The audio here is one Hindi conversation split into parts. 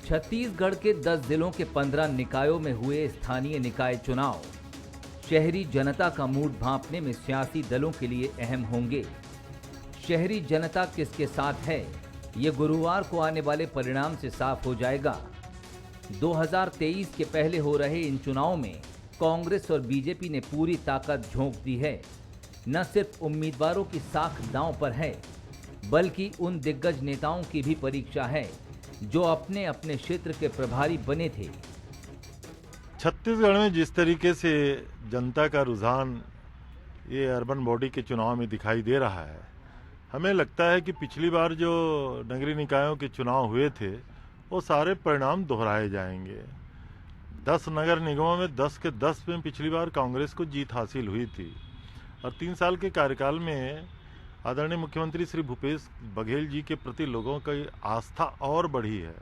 छत्तीसगढ़ के 10 जिलों के 15 निकायों में हुए स्थानीय निकाय चुनाव शहरी जनता का मूड भांपने में सियासी दलों के लिए अहम होंगे। शहरी जनता किसके साथ है, ये गुरुवार को आने वाले परिणाम से साफ हो जाएगा। 2023 के पहले हो रहे इन चुनावों में कांग्रेस और बीजेपी ने पूरी ताकत झोंक दी है। न सिर्फ उम्मीदवारों की साख दांव पर है, बल्कि उन दिग्गज नेताओं की भी परीक्षा है जो अपने अपने क्षेत्र के प्रभारी बने थे। छत्तीसगढ़ में जिस तरीके से जनता का रुझान ये अर्बन बॉडी के चुनाव में दिखाई दे रहा है, हमें लगता है कि पिछली बार जो नगरीय निकायों के चुनाव हुए थे वो सारे परिणाम दोहराए जाएंगे। 10 नगर निगमों में 10 के 10 में पिछली बार कांग्रेस को जीत हासिल हुई थी और 3 साल के कार्यकाल में आदरणीय मुख्यमंत्री श्री भूपेश बघेल जी के प्रति लोगों की आस्था और बढ़ी है।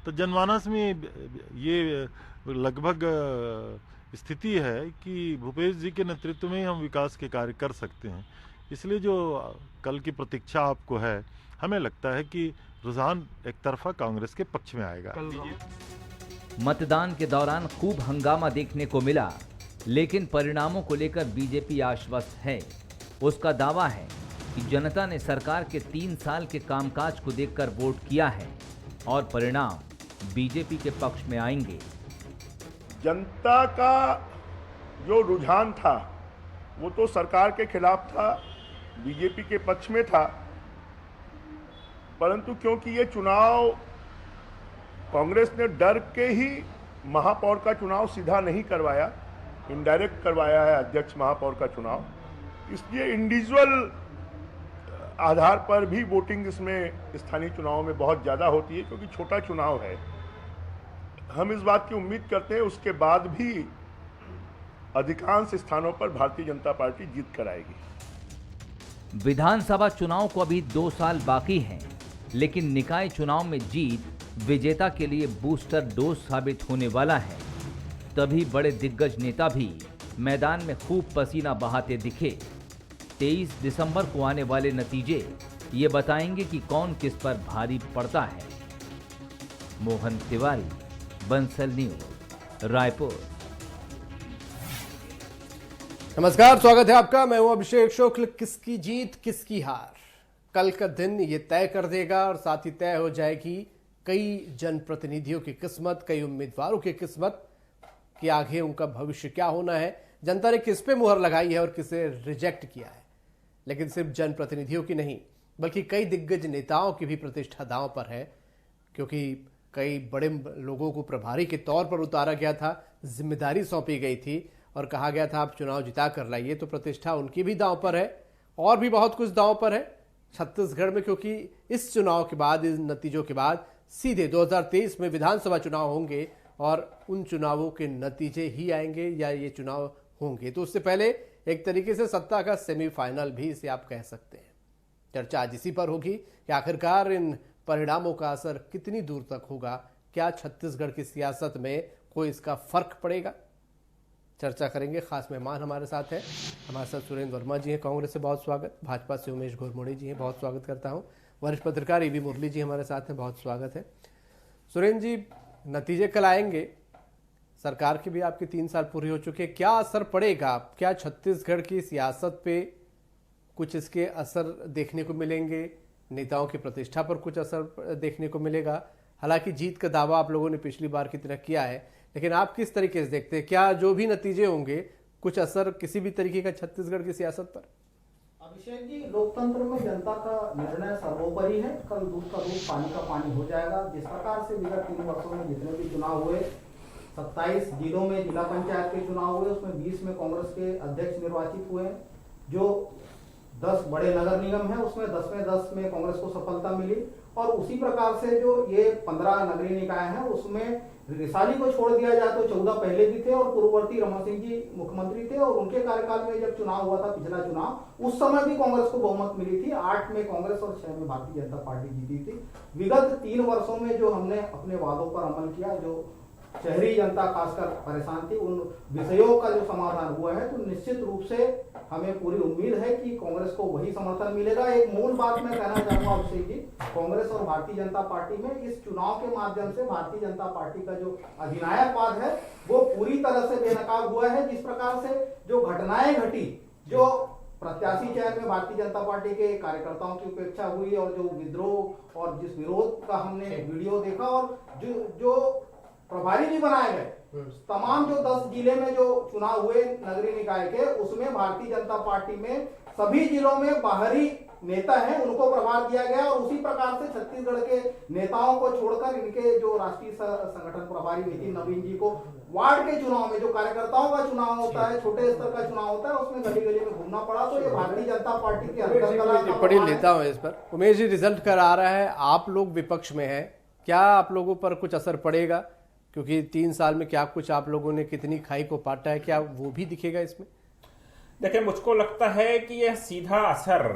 तो जनमानस में ये लगभग स्थिति है कि भूपेश जी के नेतृत्व में ही हम विकास के कार्य कर सकते हैं। इसलिए जो कल की प्रतीक्षा आपको है, हमें लगता है कि रुझान एक तरफा कांग्रेस के पक्ष में आएगा। मतदान के दौरान खूब हंगामा देखने को मिला, लेकिन परिणामों को लेकर बीजेपी आश्वस्त है। उसका दावा है कि जनता ने सरकार के 3 साल के कामकाज को देखकर वोट किया है और परिणाम बीजेपी के पक्ष में आएंगे। जनता का जो रुझान था वो तो सरकार के खिलाफ था, बीजेपी के पक्ष में था, परंतु क्योंकि ये चुनाव कांग्रेस ने डर के ही महापौर का चुनाव सीधा नहीं करवाया, इनडायरेक्ट करवाया है अध्यक्ष महापौर का चुनाव, इसलिए इंडिविजुअल आधार पर भी वोटिंग इसमें स्थानीय चुनाव में बहुत ज़्यादा होती है, क्योंकि छोटा चुनाव है। हम इस बात की उम्मीद करते हैं उसके बाद भी अधिकांश स्थानों पर भारतीय जनता पार्टी जीत कर आएगी। विधानसभा चुनाव को अभी 2 साल बाकी हैं, लेकिन निकाय चुनाव में जीत विजेता के लिए बूस्टर डोज साबित होने वाला है। तभी बड़े दिग्गज नेता भी मैदान में खूब पसीना बहाते दिखे। 23 दिसंबर को आने वाले नतीजे ये बताएंगे कि कौन किस पर भारी पड़ता है। मोहन तिवारी, बंसल न्यूज, रायपुर। नमस्कार, स्वागत है आपका। मैं हूं अभिषेक शुक्ल। किसकी जीत किसकी हार, कल का दिन ये तय कर देगा और साथ ही तय हो जाएगी कई जनप्रतिनिधियों की किस्मत, कई उम्मीदवारों की किस्मत कि आगे उनका भविष्य क्या होना है, जनता ने किस पे मुहर लगाई है और किसे रिजेक्ट किया है। लेकिन सिर्फ जनप्रतिनिधियों की नहीं, बल्कि कई दिग्गज नेताओं की भी प्रतिष्ठा दांव पर है, क्योंकि कई बड़े लोगों को प्रभारी के तौर पर उतारा गया था, जिम्मेदारी सौंपी गई थी और कहा गया था आप चुनाव जिता कर लाइए। तो प्रतिष्ठा उनकी भी दांव पर है और भी बहुत कुछ दांव पर है छत्तीसगढ़ में, क्योंकि इस चुनाव के बाद, इन नतीजों के बाद सीधे 2023 में विधानसभा चुनाव होंगे और उन चुनावों के नतीजे ही आएंगे या ये चुनाव होंगे। तो उससे पहले एक तरीके से सत्ता का सेमीफाइनल भी इसे आप कह सकते हैं। चर्चा आज इसी पर होगी कि आखिरकार इन परिणामों का असर कितनी दूर तक होगा, क्या छत्तीसगढ़ की सियासत में कोई इसका फर्क पड़ेगा। चर्चा करेंगे। खास मेहमान हमारे साथ हैं। हमारे साथ सुरेंद्र वर्मा जी हैं, कांग्रेस से बहुत स्वागत। भाजपा से उमेश घोरमोड़ी जी हैं, बहुत स्वागत करता हूं। वरिष्ठ पत्रकार ईवी मुरली जी हमारे साथ हैं, बहुत स्वागत है। सुरेंद्र जी, नतीजे कल आएंगे, सरकार के भी आपके 3 साल पूरे हो चुके, क्या असर पड़ेगा? क्या छत्तीसगढ़ की सियासत पे कुछ इसके असर देखने को मिलेंगे? नेताओं की प्रतिष्ठा पर कुछ असर देखने को मिलेगा? हालांकि जीत का दावा आप लोगों ने पिछली बार की तरह किया है, लेकिन आप किस तरीके से देखते हैं, क्या जो भी नतीजे होंगे कुछ असर किसी भी तरीके का छत्तीसगढ़ की सियासत पर? अभिषेक जी, लोकतंत्र में जनता का निर्णय सर्वोपरि है। कल दूध का दूध, पानी का पानी हो जाएगा। जिस प्रकार से विगत 3 वर्षों में जितने भी चुनाव हुए, 27 जिलों में जिला पंचायत के चुनाव हुए, उसमें 20 में कांग्रेस के अध्यक्ष निर्वाचित हुए। जो 10 बड़े नगर निगम है उसमें 10 में 10 में कांग्रेस को सफलता मिली। और उसी प्रकार से जो ये 15 नगरीय निकाय हैं उसमें रिसाली को छोड़ दिया जाए तो 14 पहले भी थे और पूर्ववर्ती रमन सिंह जी मुख्यमंत्री थे और उनके कार्यकाल में जब चुनाव हुआ था, पिछला चुनाव, उस समय भी कांग्रेस को बहुमत मिली थी। 8 में कांग्रेस और 6 में भारतीय जनता पार्टी जीती थी। विगत 3 वर्षों में जो हमने अपने वादों पर अमल किया, जो शहरी जनता खासकर परेशान थी, उन विषयों का जो समाधान हुआ है, तो निश्चित रूप से हमें पूरी उम्मीद है कि कांग्रेस को वही समर्थन मिलेगा। एक मूल बात मैं कहना चाहूंगा अभिषेक जी, कांग्रेस और भारतीय जनता पार्टी में इस चुनाव के माध्यम से भारतीय जनता पार्टी का जो अधिनायकवाद है वो पूरी तरह से बेनकाब हुआ है। जिस प्रकार से जो घटनाएं घटी, जो प्रत्याशी चयन में भारतीय जनता पार्टी के कार्यकर्ताओं की उपेक्षा हुई और जो विद्रोह और जिस विरोध का हमने वीडियो देखा और जो प्रभारी भी बनाए गए, तमाम जो 10 जिले में जो चुनाव हुए नगरीय निकाय के, उसमें भारतीय जनता पार्टी में सभी जिलों में बाहरी नेता हैं उनको प्रभार दिया गया और उसी प्रकार से छत्तीसगढ़ के नेताओं को छोड़कर इनके जो राष्ट्रीय संगठन प्रभारी नितिन नवीन जी को वार्ड के चुनाव में, जो कार्यकर्ताओं का चुनाव होता है, छोटे स्तर का चुनाव होता है, उसमें गली गली में घूमना पड़ा। तो ये भारतीय जनता पार्टी की टिप्पणी लेता हूँ इस पर। उमेश जी, रिजल्ट कर आ रहा है, आप लोग विपक्ष में हैं, क्या आप लोगों पर कुछ असर पड़ेगा? क्योंकि 3 साल में क्या कुछ आप लोगों ने कितनी खाई को पाटा है, क्या वो भी दिखेगा इसमें? देखिए, मुझको लगता है कि यह सीधा असर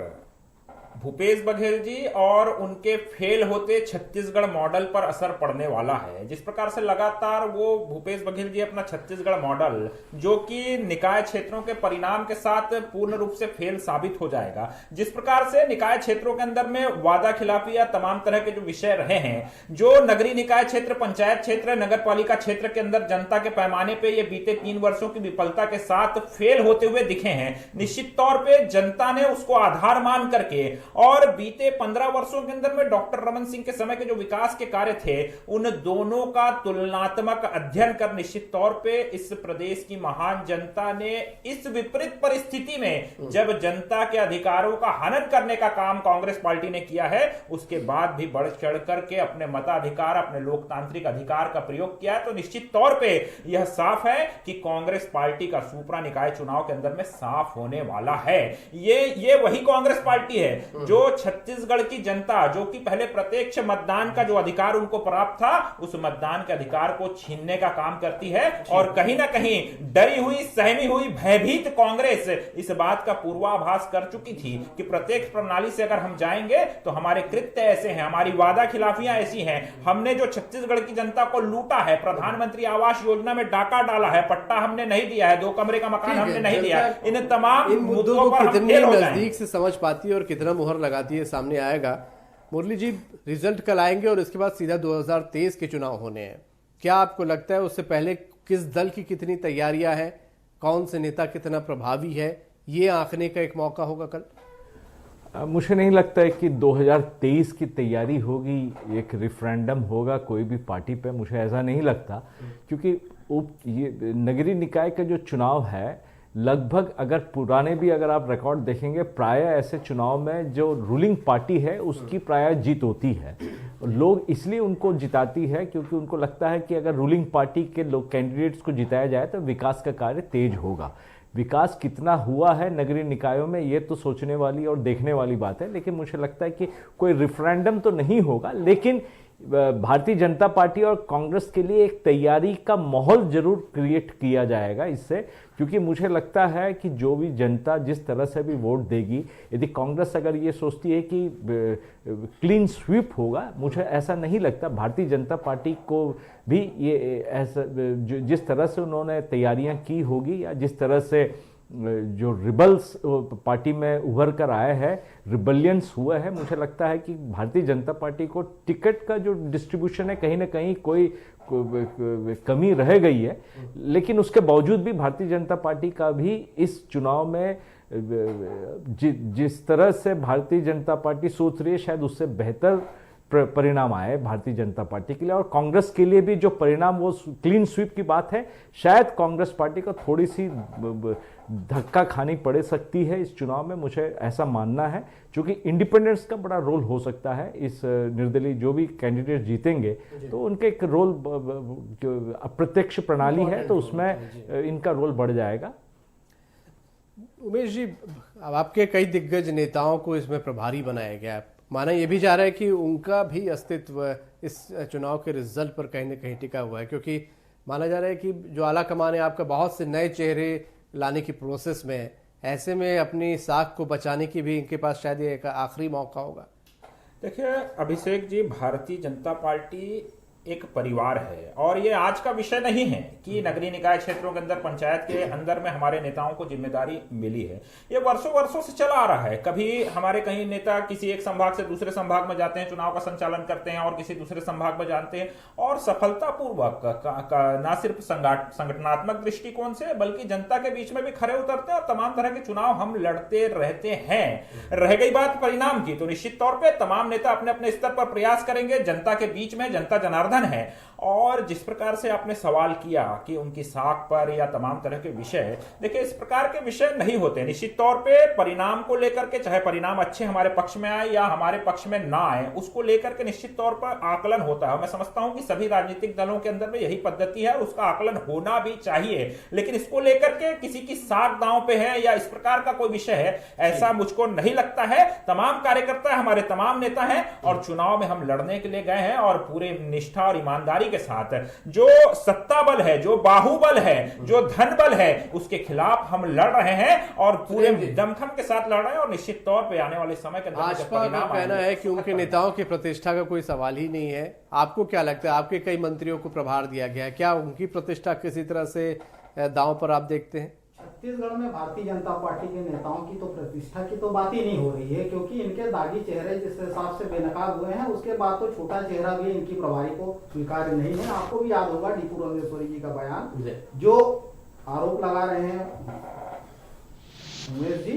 भूपेश बघेल जी और उनके फेल होते छत्तीसगढ़ मॉडल पर असर पड़ने वाला है। जिस प्रकार से लगातार वो भूपेश बघेल जी अपना छत्तीसगढ़ मॉडल, जो कि निकाय क्षेत्रों के परिणाम के साथ पूर्ण रूप से फेल साबित हो जाएगा, जिस प्रकार से निकाय क्षेत्रों के अंदर में वादा खिलाफी या तमाम तरह के जो विषय रहे हैं, जो नगरीय निकाय क्षेत्र, पंचायत क्षेत्र, नगर पालिका क्षेत्र के अंदर जनता के पैमाने पे ये बीते 3 वर्षों की विफलता के साथ फेल होते हुए दिखे हैं, निश्चित तौर पे जनता ने उसको आधार मान करके और बीते 15 वर्षों के अंदर में डॉक्टर रमन सिंह के समय के जो विकास के कार्य थे, उन दोनों का तुलनात्मक अध्ययन कर निश्चित तौर पे इस प्रदेश की महान जनता ने इस विपरीत परिस्थिति में जब जनता के अधिकारों का हनन करने का काम कांग्रेस पार्टी ने किया है, उसके बाद भी बढ़ चढ़ करके अपने मताधिकार, अपने लोकतांत्रिक अधिकार का प्रयोग किया है, तो निश्चित तौर पे यह साफ है कि कांग्रेस पार्टी का सुपरा निकाय चुनाव के अंदर में साफ होने वाला है। ये वही कांग्रेस पार्टी है जो छत्तीसगढ़ की जनता, जो कि पहले प्रत्यक्ष मतदान का जो अधिकार उनको प्राप्त था, उस मतदान के अधिकार को छीनने का काम करती है। और कहीं ना कहीं डरी हुई, सहमी हुई, भयभीत कांग्रेस इस बात का पूर्वाभास कर चुकी थी कि प्रत्यक्ष प्रणाली से अगर हम जाएंगे तो हमारे कृत्य ऐसे हैं, हमारी वादा खिलाफियां ऐसी हैं, हमने जो छत्तीसगढ़ की जनता को लूटा है, प्रधानमंत्री आवास योजना में डाका डाला है, पट्टा हमने नहीं दिया है, 2 कमरे का मकान हमने नहीं दिया, इन तमाम मुद्दों को कितने नजदीक से समझ पाती है और कितना मुहर लगाती है सामने आएगा। मुरली जी, रिजल्ट कल आएंगे और इसके बाद सीधा 2023 के चुनाव होने हैं। क्या आपको लगता है उससे पहले किस दल की कितनी तैयारियां हैं, कौन से नेता कितना प्रभावी है, ये आंकने का एक मौका होगा कल? मुझे नहीं लगता है कि 2023 की तैयारी होगी, एक रेफरेंडम होगा कोई भी पार्टी पे, मुझे ऐसा नहीं लगता। क्योंकि ये नगरीय निकाय का जो चुनाव है, लगभग अगर पुराने भी अगर आप रिकॉर्ड देखेंगे, प्राय ऐसे चुनाव में जो रूलिंग पार्टी है उसकी प्राय जीत होती है। लोग इसलिए उनको जिताती है क्योंकि उनको लगता है कि अगर रूलिंग पार्टी के लोग कैंडिडेट्स को जिताया जाए तो विकास का कार्य तेज होगा। विकास कितना हुआ है नगरीय निकायों में, ये तो सोचने वाली और देखने वाली बात है। लेकिन मुझे लगता है कि कोई रेफरेंडम तो नहीं होगा, लेकिन भारतीय जनता पार्टी और कांग्रेस के लिए एक तैयारी का माहौल जरूर क्रिएट किया जाएगा इससे। क्योंकि मुझे लगता है कि जो भी जनता जिस तरह से भी वोट देगी, यदि कांग्रेस अगर ये सोचती है कि क्लीन स्वीप होगा, मुझे ऐसा नहीं लगता। भारतीय जनता पार्टी को भी ये ऐसा जिस तरह से उन्होंने तैयारियां की होगी, या जिस तरह से जो रिबल्स पार्टी में उभर कर आए हैं, रिबलियंस हुआ है, मुझे लगता है कि भारतीय जनता पार्टी को टिकट का जो डिस्ट्रीब्यूशन है कहीं ना कहीं कोई कमी रह गई है। लेकिन उसके बावजूद भी भारतीय जनता पार्टी का भी इस चुनाव में जिस तरह से भारतीय जनता पार्टी सोच रही है, शायद उससे बेहतर परिणाम आए भारतीय जनता पार्टी के लिए। और कांग्रेस के लिए भी जो परिणाम वो क्लीन स्वीप की बात है, शायद कांग्रेस पार्टी को थोड़ी सी धक्का खानी पड़ सकती है इस चुनाव में, मुझे ऐसा मानना है। क्योंकि इंडिपेंडेंस का बड़ा रोल हो सकता है इस निर्दलीय जो भी कैंडिडेट जीतेंगे, तो उनके एक रोल, अप्रत्यक्ष प्रणाली है तो उसमें इनका रोल बढ़ जाएगा। उमेश जी, अब आपके कई दिग्गज नेताओं को इसमें प्रभारी बनाया गया, माना यह भी जा रहा है कि उनका भी अस्तित्व इस चुनाव के रिजल्ट पर कहीं ना कहीं टिका हुआ है, क्योंकि माना जा रहा है कि जो आला कमान है आपका बहुत से नए चेहरे लाने की प्रोसेस में है, ऐसे में अपनी साख को बचाने की भी इनके पास शायद एक आखिरी मौका होगा। देखिए अभिषेक जी, भारतीय जनता पार्टी एक परिवार है और ये आज का विषय नहीं है कि नगरीय निकाय क्षेत्रों के अंदर, पंचायत के अंदर में हमारे नेताओं को जिम्मेदारी मिली है। ये वर्षों वर्षों से चला आ रहा है। कभी हमारे कहीं नेता किसी एक संभाग से दूसरे संभाग में जाते हैं, चुनाव का संचालन करते हैं और किसी दूसरे संभाग में जाते हैं और सफलतापूर्वक न सिर्फ संगठनात्मक दृष्टिकोण से बल्कि जनता के बीच में भी खरे उतरते हैं और तमाम तरह के चुनाव हम लड़ते रहते हैं। रह गई बात परिणाम की, तो निश्चित तौर पर तमाम नेता अपने अपने स्तर पर प्रयास करेंगे। जनता के बीच में जनता जनार्दन है और जिस प्रकार से आपने सवाल किया कि उनकी साख पर या तमाम तरह के विषय, देखिए इस प्रकार के विषय नहीं होते। निश्चित तौर पे परिणाम को लेकर के, चाहे परिणाम अच्छे हमारे पक्ष में आए या हमारे पक्ष में ना आए, उसको लेकर के निश्चित तौर पर आकलन होता है। मैं समझता हूं कि सभी राजनीतिक दलों के अंदर में यही पद्धति है और उसका आकलन होना भी चाहिए, लेकिन इसको लेकर के किसी की साख दांव पे है या इस प्रकार का कोई विषय है, ऐसा मुझको नहीं लगता है। तमाम कार्यकर्ता हमारे तमाम नेता हैं और चुनाव में हम लड़ने के लिए गए हैं और पूरे निष्ठा और ईमानदारी के साथ जो सत्ता बल है, जो बाहुबल है, जो धन बल है, उसके खिलाफ हम लड़ रहे हैं और पूरे दमखम के साथ लड़ रहे हैं और निश्चित तौर पे आने वाले समय के अंदर भाजपा का कहना है कि उनके नेताओं की प्रतिष्ठा का कोई सवाल ही नहीं है। आपको क्या लगता है, आपके कई मंत्रियों को प्रभार दिया गया है, क्या उनकी प्रतिष्ठा किसी तरह से दांव पर आप देखते हैं? छत्तीसगढ़ में भारतीय जनता पार्टी के नेताओं की तो प्रतिष्ठा की तो बात ही नहीं हो रही है, क्योंकि इनके दागी चेहरे जिस हिसाब से बेनकाब हुए हैं, उसके बाद तो छोटा चेहरा भी इनकी प्रभारी को स्वीकार्य नहीं है। आपको भी याद होगा डी पुरंदेश्वरी जी का बयान, जो आरोप लगा रहे हैं उमेश जी।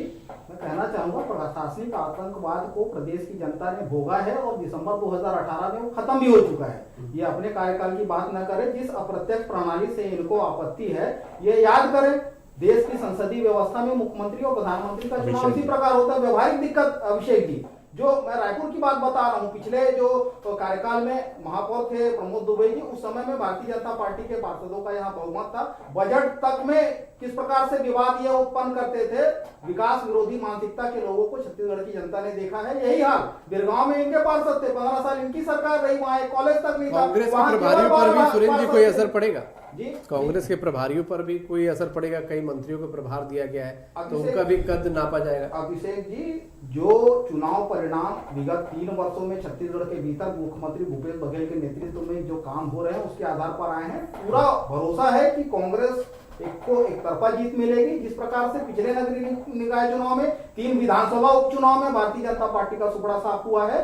मैं कहना चाहूंगा प्रशासनिक आतंकवाद को प्रदेश की जनता ने भोगा है और दिसंबर 2018 में वो खत्म भी हो चुका है। ये अपने कार्यकाल की बात न करें, जिस अप्रत्यक्ष प्रणाली से इनको आपत्ति है ये याद करें। देश की संसदीय व्यवस्था में मुख्यमंत्री और प्रधानमंत्री का चुनाव इसी प्रकार होता है। व्यवहारिक दिक्कत अभिषेक जी, जो मैं रायपुर की बात बता रहा हूँ, पिछले जो कार्यकाल में महापौर थे प्रमोद दुबे जी, उस समय में भारतीय जनता पार्टी के पार्षदों का यहाँ बहुमत था। बजट तक में किस प्रकार से विवाद ये उत्पन्न करते थे, विकास विरोधी मानसिकता के लोगों को छत्तीसगढ़ की जनता ने देखा है। यही हाल बिरगांव में इनके पार्षद थे, 15 साल इनकी सरकार रही, वहाँ एक कॉलेज तक नहीं था। कांग्रेस के प्रभारियों पर भी सुरेंद्र जी कोई असर पड़ेगा जी? कांग्रेस के प्रभारियों पर भी कोई असर पड़ेगा? कई मंत्रियों को प्रभार दिया गया है तो उनका भी कद नापा जाएगा। अभिषेक जी, जो चुनाव परिणाम विगत 3 वर्षों में छत्तीसगढ़ के भीतर मुख्यमंत्री भूपेश बघेल के नेतृत्व में जो काम हो रहे हैं उसके आधार पर आए हैं। पूरा भरोसा है कि कांग्रेस एक तरफा जीत मिलेगी। जिस प्रकार से पिछले नगरीय निकाय चुनाव में 3 विधानसभा उपचुनाव में भारतीय जनता पार्टी का सुपड़ा साफ हुआ है,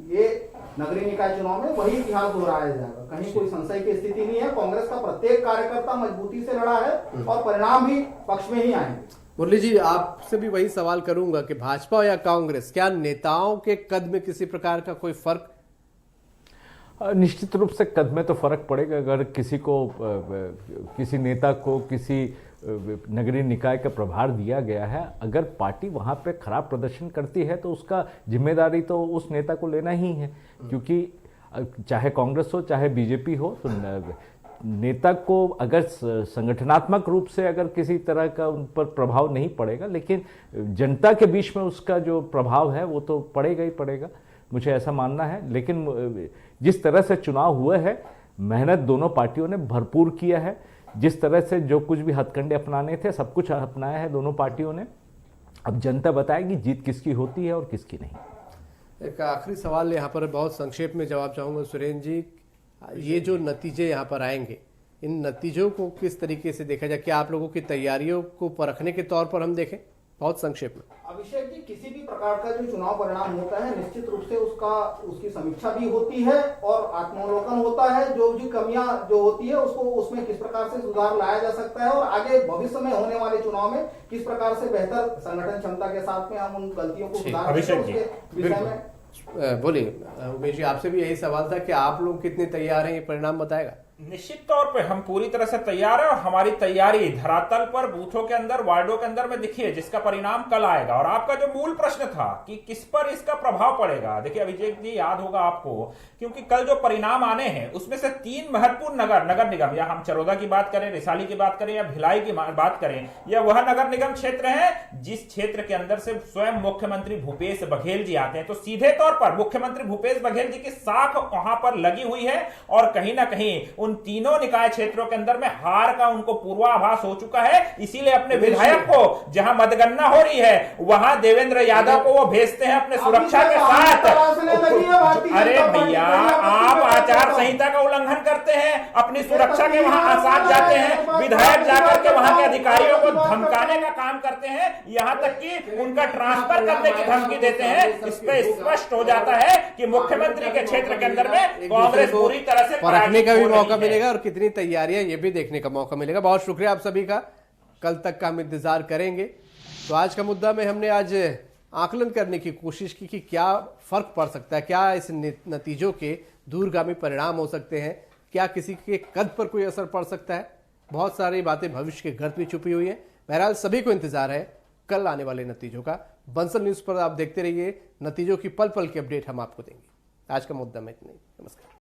ये नगरीय निकाय चुनाव में वही इतिहास दोहराया जाएगा। कहीं कोई संशय की स्थिति नहीं है। कांग्रेस का प्रत्येक कार्यकर्ता मजबूती से लड़ा है और परिणाम भी पक्ष में ही आएंगे। मुरली जी, आपसे भी वही सवाल करूंगा कि भाजपा या कांग्रेस, क्या नेताओं के कद में किसी प्रकार का कोई फर्क? निश्चित रूप से कद में तो फर्क पड़ेगा। अगर किसी नेता को किसी नगरीय निकाय का प्रभार दिया गया है, अगर पार्टी वहां पे खराब प्रदर्शन करती है तो उसका जिम्मेदारी तो उस नेता को लेना ही है, क्योंकि चाहे कांग्रेस हो चाहे बीजेपी हो, तो नेता को अगर संगठनात्मक रूप से अगर किसी तरह का उन पर प्रभाव नहीं पड़ेगा, लेकिन जनता के बीच में उसका जो प्रभाव है वो तो पड़ेगा ही पड़ेगा, मुझे ऐसा मानना है। लेकिन जिस तरह से चुनाव हुए हैं, मेहनत दोनों पार्टियों ने भरपूर किया है। जिस तरह से जो कुछ भी हथकंडे अपनाने थे सब कुछ अपनाया है दोनों पार्टियों ने। अब जनता बताएगी जीत किसकी होती है और किसकी नहीं। एक आखिरी सवाल यहाँ पर बहुत संक्षेप में जवाब चाहूंगा सुरेंद्र जी, ये जो नतीजे यहाँ पर आएंगे, इन नतीजों को किस तरीके से देखा जाए? क्या आप लोगों की तैयारियों को परखने के तौर पर हम देखें? बहुत संक्षेप में। अभिषेक जी, किसी भी प्रकार का जो चुनाव परिणाम होता है निश्चित रूप से उसकी समीक्षा भी होती है और आत्मावलोकन होता है। जो भी कमियां जो होती है उसको उसमें किस प्रकार से सुधार लाया जा सकता है और आगे भविष्य में होने वाले चुनाव में किस प्रकार से बेहतर संगठन क्षमता के साथ में हम उन गलतियों को सुधार सकते हैं, उसके विषय में बोलिए। उमेश जी, आपसे भी यही सवाल था कि आप लोग कितने तैयार हैं, ये परिणाम बताएगा? निश्चित तौर पे हम पूरी तरह से तैयार है और हमारी तैयारी धरातल पर, बूथों के अंदर, वार्डों के अंदर में दिखी है, जिसका परिणाम कल आएगा। और आपका जो मूल प्रश्न था कि किस पर इसका प्रभाव पड़ेगा, देखिए अभिषेक जी, याद होगा आपको, क्योंकि कल जो परिणाम आने हैं उसमें से 3 महत्वपूर्ण नगर निगम, या हम चरोदा की बात करें, रिसाली की बात करें या भिलाई की बात करें, या वह नगर निगम क्षेत्र है जिस क्षेत्र के अंदर से स्वयं मुख्यमंत्री भूपेश बघेल जी आते हैं। तो सीधे तौर पर मुख्यमंत्री भूपेश बघेल जी की साख वहां पर लगी हुई है और कहीं ना कहीं उन तीनों निकाय क्षेत्रों के अंदर में हार का उनको पूर्वाभास हो चुका है। इसीलिए अपने विधायक को जहां मतगणना हो रही है वहां देवेंद्र यादव को वो भेजते हैं अपने सुरक्षा के साथ, लगी है भारतीय अरे जनता पार्टी भैया, को, आप आचार संहिता का उल्लंघन करते हैं, अपनी सुरक्षा के वहां साथ जाते हैं, विधायक जाकर के वहां के अधिकारियों को धमकाने का काम करते हैं, यहां तक कि उनका ट्रांसफर करने की धमकी देते हैं। इस पे स्पष्ट हो जाता है कि मुख्यमंत्री के क्षेत्र के अंदर में कांग्रेस पूरी तरह से परखने का भी पराजित हो मौका रही है। मिलेगा और कितनी तैयारियां ये भी देखने का मौका मिलेगा। बहुत शुक्रिया आप सभी का, कल तक का हम इंतजार करेंगे। तो आज का मुद्दा में हमने आज आकलन करने की कोशिश की कि क्या फर्क पड़ सकता है, क्या इस नतीजों के दूरगामी परिणाम हो सकते हैं, क्या किसी के कद पर कोई असर पड़ सकता है। बहुत सारी बातें भविष्य के गर्त भी छुपी हुई है। बहरहाल सभी को इंतजार है कल आने वाले नतीजों का। बंसल न्यूज पर आप देखते रहिए, नतीजों की पल पल की अपडेट हम आपको देंगे। आज का मुद्दा में इतना ही। नमस्कार।